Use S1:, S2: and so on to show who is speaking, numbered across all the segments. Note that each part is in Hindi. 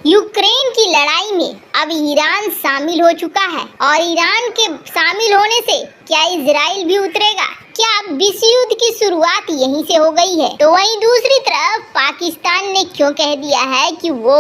S1: यूक्रेन की लड़ाई में अब ईरान शामिल हो चुका है और ईरान के शामिल होने से क्या इजराइल भी उतरेगा? क्या अब विश्व युद्ध की शुरुआत यहीं से हो गई है? तो वहीं दूसरी तरफ पाकिस्तान ने क्यों कह दिया है कि वो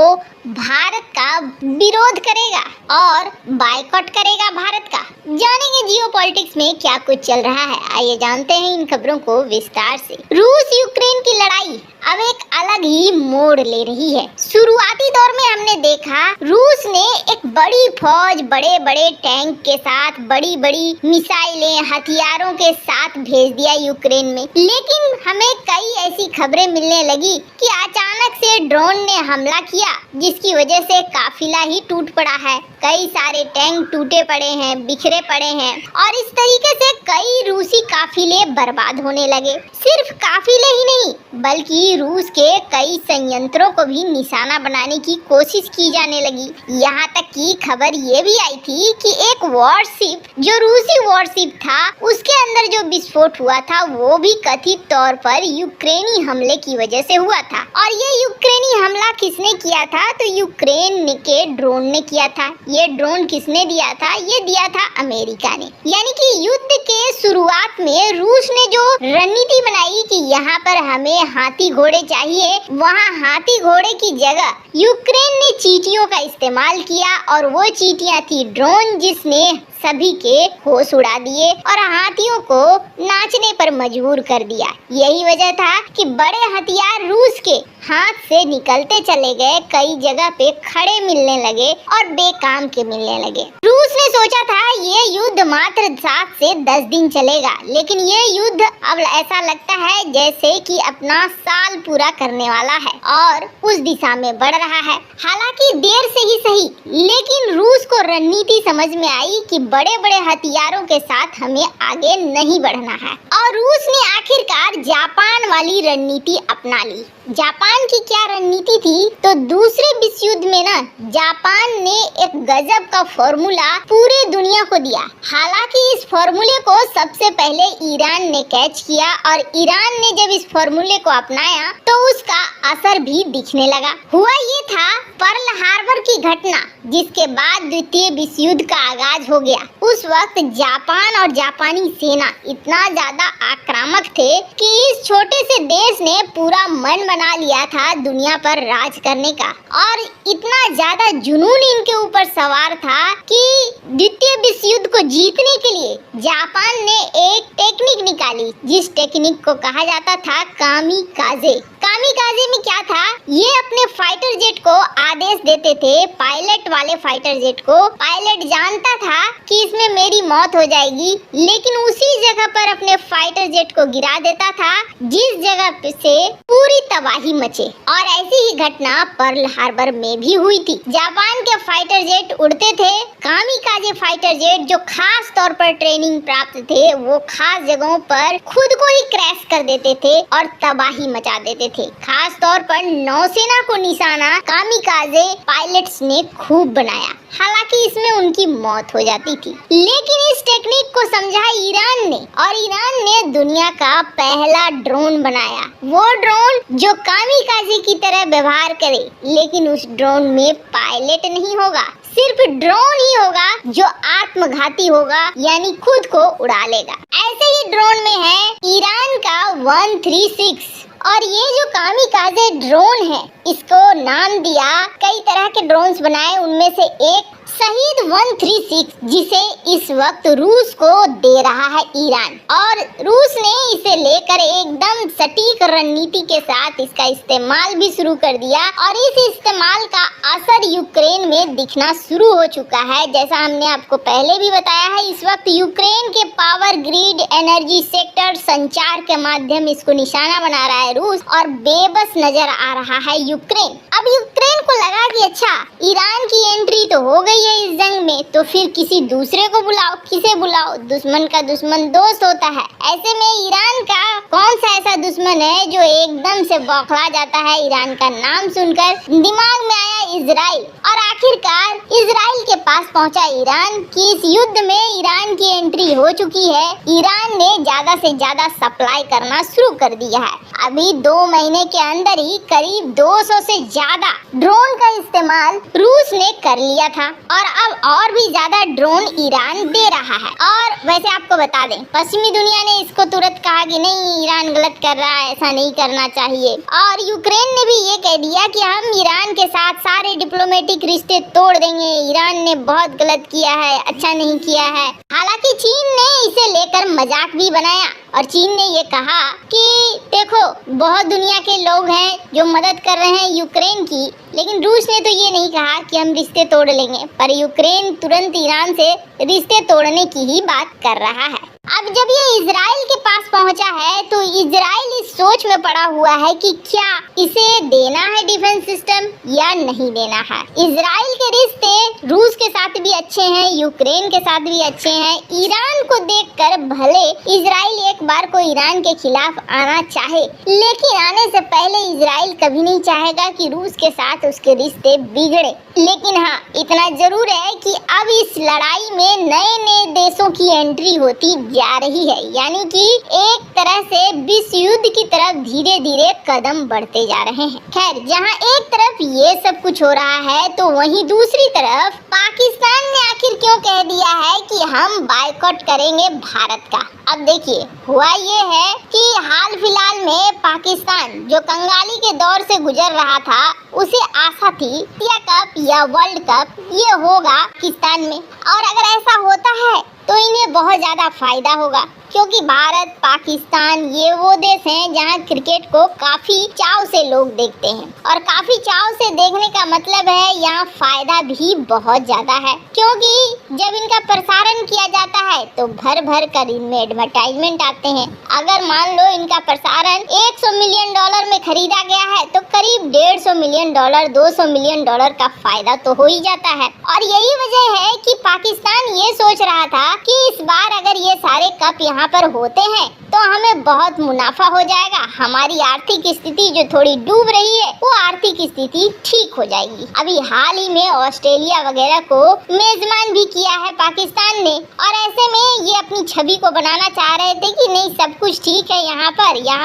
S1: भारत का विरोध करेगा और बायकॉट करेगा भारत का। जानेंगे जियोपॉलिटिक्स में क्या कुछ चल रहा है, आइए जानते हैं इन खबरों को विस्तार से। रूस यूक्रेन की लड़ाई अब एक अलग ही मोड़ ले रही है। शुरुआती दौर में हमने देखा रूस ने एक बड़ी फौज बड़े बड़े टैंक के साथ बड़ी बड़ी मिसाइलें हथियारों के साथ भेज दिया यूक्रेन में, लेकिन हमें कई ऐसी खबरें मिलने लगी कि अचानक से ड्रोन ने हमला किया जिसकी वजह से काफिला ही टूट पड़ा है। कई सारे टैंक टूटे पड़े हैं, बिखरे पड़े हैं और इस तरीके से कई रूसी काफिले बर्बाद होने लगे। सिर्फ काफिले ही नहीं बल्कि रूस के कई संयंत्रों को भी निशाना बनाने की कोशिश की जाने लगी। यहाँ तक कि खबर ये भी आई थी कि एक वॉरशिप जो रूसी वॉरशिप था उसके अंदर जो विस्फोट हुआ था वो भी कथित तौर पर यूक्रेनी हमले की वजह से हुआ था। और ये यूक्रेनी हमला किसने किया था? तो यूक्रेन के ड्रोन ने किया था। ये ड्रोन किसने दिया था? ये दिया था अमेरिका ने। यानी कि युद्ध के शुरुआत में रूस ने जो रणनीति बनाई कि यहाँ पर हमें हाथी घोड़े चाहिए, वहाँ हाथी घोड़े की जगह यूक्रेन ने चींटियों का इस्तेमाल किया और वो चींटियाँ थी ड्रोन जिसने सभी के होश उड़ा दिए और हाथियों को नाचने पर मजबूर कर दिया। यही वजह था कि बड़े हथियार रूस के हाथ से निकलते चले गए, कई जगह पे खड़े मिलने लगे और बेकाम के मिलने लगे। रूस ने सोचा था ये युद्ध मात्र 7 से 10 दिन चलेगा, लेकिन ये युद्ध अब ऐसा लगता है जैसे कि अपना साल पूरा करने वाला है और उस दिशा में बढ़ रहा है। हालांकि देर से ही सही, लेकिन रूस को रणनीति समझ में आई कि बड़े बड़े हथियारों के साथ हमें आगे नहीं बढ़ना है और रूस ने आखिरकार जापान वाली रणनीति अपना ली। जापान की क्या रणनीति थी? तो दूसरे विश्व युद्ध में ना जापान ने एक गजब का फॉर्मूला पूरे दुनिया को दिया। हालांकि इस फॉर्मूले को सबसे पहले ईरान ने कैच किया और ईरान ने जब इस फॉर्मूले को अपनाया तो उसका असर भी दिखने लगा। हुआ ये था पर्ल हार्बर की घटना जिसके बाद द्वितीय विश्व युद्ध का आगाज हो गया। उस वक्त जापान और जापानी सेना इतना ज्यादा आक्रामक थे कि इस छोटे से देश ने पूरा मन बना लिया था दुनिया पर राज करने का और इतना ज्यादा जुनून इनके ऊपर सवार था कि द्वितीय विश्व युद्ध को जीतने के लिए जापान ने एक टेक्निक निकाली जिस टेक्निक को कहा जाता था कामिकाजे। कामिकाजे में क्या था? ये अपने फाइटर जेट को आदेश देते थे, पायलट वाले फाइटर जेट को। पायलट जानता था कि इसमें मेरी मौत हो जाएगी, लेकिन उसी जगह पर अपने फाइटर जेट को गिरा देता था जिस जगह से पूरी तबाही मचे। और ऐसी ही घटना पर्ल हार्बर में भी हुई थी। जापान के फाइटर जेट उड़ते थे, कामिकाजे फाइटर जेट जो खास तौर पर ट्रेनिंग प्राप्त थे वो खास जगहों पर खुद को ही क्रैश कर देते थे और तबाही मचा देते थे। खास तौर पर नौसेना को निशाना कामिकाजे पायलट्स ने खूब बनाया। हालांकि इसमें उनकी मौत हो जाती थी, लेकिन इस टेक्निक को समझा ईरान ने और ईरान ने दुनिया का पहला ड्रोन बनाया। वो ड्रोन जो कामिकाजे की तरह व्यवहार करे, लेकिन उस ड्रोन में पायलट नहीं होगा, सिर्फ ड्रोन ही होगा जो आत्मघाती होगा, यानी खुद को उड़ा लेगा। ऐसे ही ड्रोन में है ईरान का 136 और ये जो कामिकाजे ड्रोन है इसको नाम दिया, कई तरह के ड्रोन्स बनाए, उनमें से एक शहीद 136 जिसे इस वक्त रूस को दे रहा है ईरान। और रूस ने इसे लेकर एकदम सटीक रणनीति के साथ इसका इस्तेमाल भी शुरू कर दिया और इस इस्तेमाल का असर यूक्रेन में दिखना शुरू हो चुका है। जैसा हमने आपको पहले भी बताया है, इस वक्त यूक्रेन के पावर ग्रिड, एनर्जी सेक्टर, संचार के माध्यम इसको निशाना बना रहा है रूस और बेबस नजर आ रहा है यूक्रेन। अब यूक्रेन को लगा कि अच्छा ईरान की एंट्री तो हो गई है इस जंग में, तो फिर किसी दूसरे को बुलाओ। किसे बुलाओ? दुश्मन का दुश्मन दोस्त होता है। ऐसे में ईरान का कौन सा ऐसा दुश्मन है जो एकदम से बौखला जाता है? ईरान का नाम सुनकर दिमाग में आया इजराइल और आखिरकार इजराइल के पास पहुंचा ईरान कि इस युद्ध में ईरान की एंट्री हो चुकी है। ईरान ने ज्यादा से ज्यादा सप्लाई करना शुरू कर दिया है। अभी वहीं 2 महीने के अंदर ही करीब 200 से ज्यादा ड्रोन का इस्तेमाल रूस ने कर लिया था और अब और भी ज्यादा ड्रोन ईरान दे रहा है। और वैसे आपको बता दें, पश्चिमी दुनिया ने इसको तुरंत कहा कि नहीं, ईरान गलत कर रहा है, ऐसा नहीं करना चाहिए। और यूक्रेन ने भी ये कह दिया कि हम ईरान के साथ सारे डिप्लोमेटिक रिश्ते तोड़ देंगे, ईरान ने बहुत गलत किया है, अच्छा नहीं किया है। हालांकि चीन ने इसे लेकर मजाक भी बनाया और चीन ने ये कहा कि देखो, बहुत दुनिया के लोग हैं जो मदद कर रहे हैं यूक्रेन की, लेकिन रूस ने तो ये नहीं कहा कि हम रिश्ते तोड़ लेंगे। पर यूक्रेन तुरंत ईरान से रिश्ते तोड़ने की ही बात कर रहा है। अब जब ये इजराइल के पास पहुंचा है तो इजराइल इस सोच में पड़ा हुआ है कि क्या इसे देना है डिफेंस सिस्टम या नहीं देना है। इजराइल के रिश्ते रूस के साथ भी अच्छे हैं, यूक्रेन के साथ भी अच्छे हैं। ईरान को देखकर भले इजराइल एक बार को ईरान के खिलाफ आना चाहे, लेकिन आने से पहले इजराइल कभी नहीं चाहेगा कि रूस के साथ उसके रिश्ते बिगड़े। लेकिन हाँ, इतना जरूर है कि अब इस लड़ाई में नए नए देशों की एंट्री होती जा रही है, यानी कि एक तरह से विश्व युद्ध की तरफ धीरे धीरे कदम बढ़ते जा रहे हैं। खैर, जहां एक तरफ ये सब कुछ हो रहा है तो वहीं दूसरी तरफ पाकिस्तान ने आखिर क्यों कह दिया है कि हम बायकॉट करेंगे भारत का। अब देखिए, हुआ ये है कि हाल फिलहाल में पाकिस्तान जो कंगाली के दौर से गुजर रहा था, उसे आशा थी एशिया कप या वर्ल्ड कप ये होगा पाकिस्तान में, और अगर ऐसा होता है तो इन्हें बहुत ज्यादा फायदा होगा, क्योंकि भारत, पाकिस्तान ये वो देश हैं जहां क्रिकेट को काफी चाव से लोग देखते हैं। और काफी चाव से देखने का मतलब है यहाँ फायदा भी बहुत ज्यादा है, क्योंकि जब इनका प्रसारण किया जाता है तो भर भर कर इनमें एडवर्टाइजमेंट आते हैं। अगर मान लो इनका प्रसारण $100 मिलियन में खरीदा गया है तो करीब $150 मिलियन, $200 मिलियन का फायदा तो हो ही जाता है। और यही वजह है कि पाकिस्तान ये सोच रहा था कि इस बार अगर ये सारे कप यहाँ पर होते हैं तो हमें बहुत मुनाफा हो जाएगा, हमारी आर्थिक स्थिति जो थोड़ी डूब रही है वो आर्थिक स्थिति ठीक हो जाएगी। अभी हाल ही में ऑस्ट्रेलिया वगैरह को मेजबान भी किया है पाकिस्तान ने, और ऐसे में ये अपनी छवि को बनाना चाह रहे थे कि नहीं, सब कुछ ठीक है यहाँ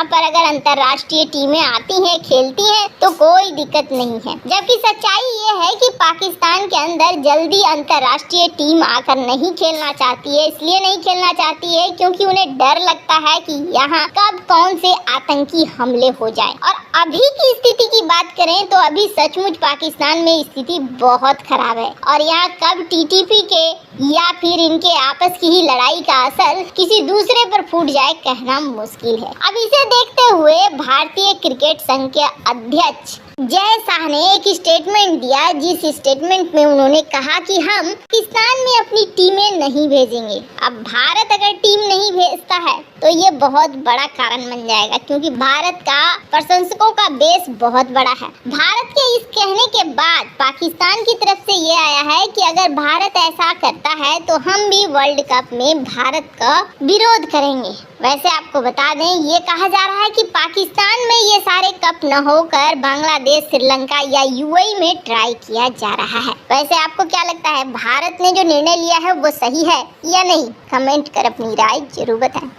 S1: पर अगर अंतर्राष्ट्रीय टीमें आती हैं, खेलती हैं तो कोई दिक्कत नहीं है। जबकि सच्चाई ये है कि पाकिस्तान के अंदर जल्दी अंतर्राष्ट्रीय टीम आकर नहीं खेलना चाहती है। इसलिए नहीं खेलना चाहती है क्योंकि उन्हें डर लगता है कि यहाँ कब कौन से आतंकी हमले हो जाएं। और अभी की स्थिति की बात करें तो अभी सचमुच पाकिस्तान में स्थिति बहुत खराब है, और यहाँ कब टीटीपी के या फिर इनके आपस की ही लड़ाई का असर किसी दूसरे पर फूट जाए कहना मुश्किल है। अब इसे देखते हुए भारतीय क्रिकेट संघ के अध्यक्ष जय शाह ने एक स्टेटमेंट दिया, जिस स्टेटमेंट में उन्होंने कहा कि हम पाकिस्तान में अपनी टीमें नहीं भेजेंगे। अब भारत अगर टीम नहीं भेजता है तो ये बहुत बड़ा कारण बन जाएगा, क्योंकि भारत का प्रशंसकों का बेस बहुत बड़ा है। भारत के इस कहने के बाद पाकिस्तान की तरफ से ये आया है कि अगर भारत ऐसा करता है तो हम भी वर्ल्ड कप में भारत का विरोध करेंगे। वैसे आपको बता दें, ये कहा जा रहा है कि पाकिस्तान में ये सारे कप न होकर बांग्लादेश, श्रीलंका या यूएई में ट्राई किया जा रहा है। वैसे आपको क्या लगता है, भारत ने जो निर्णय लिया है वो सही है या नहीं? कमेंट कर अपनी राय जरूर बताएं।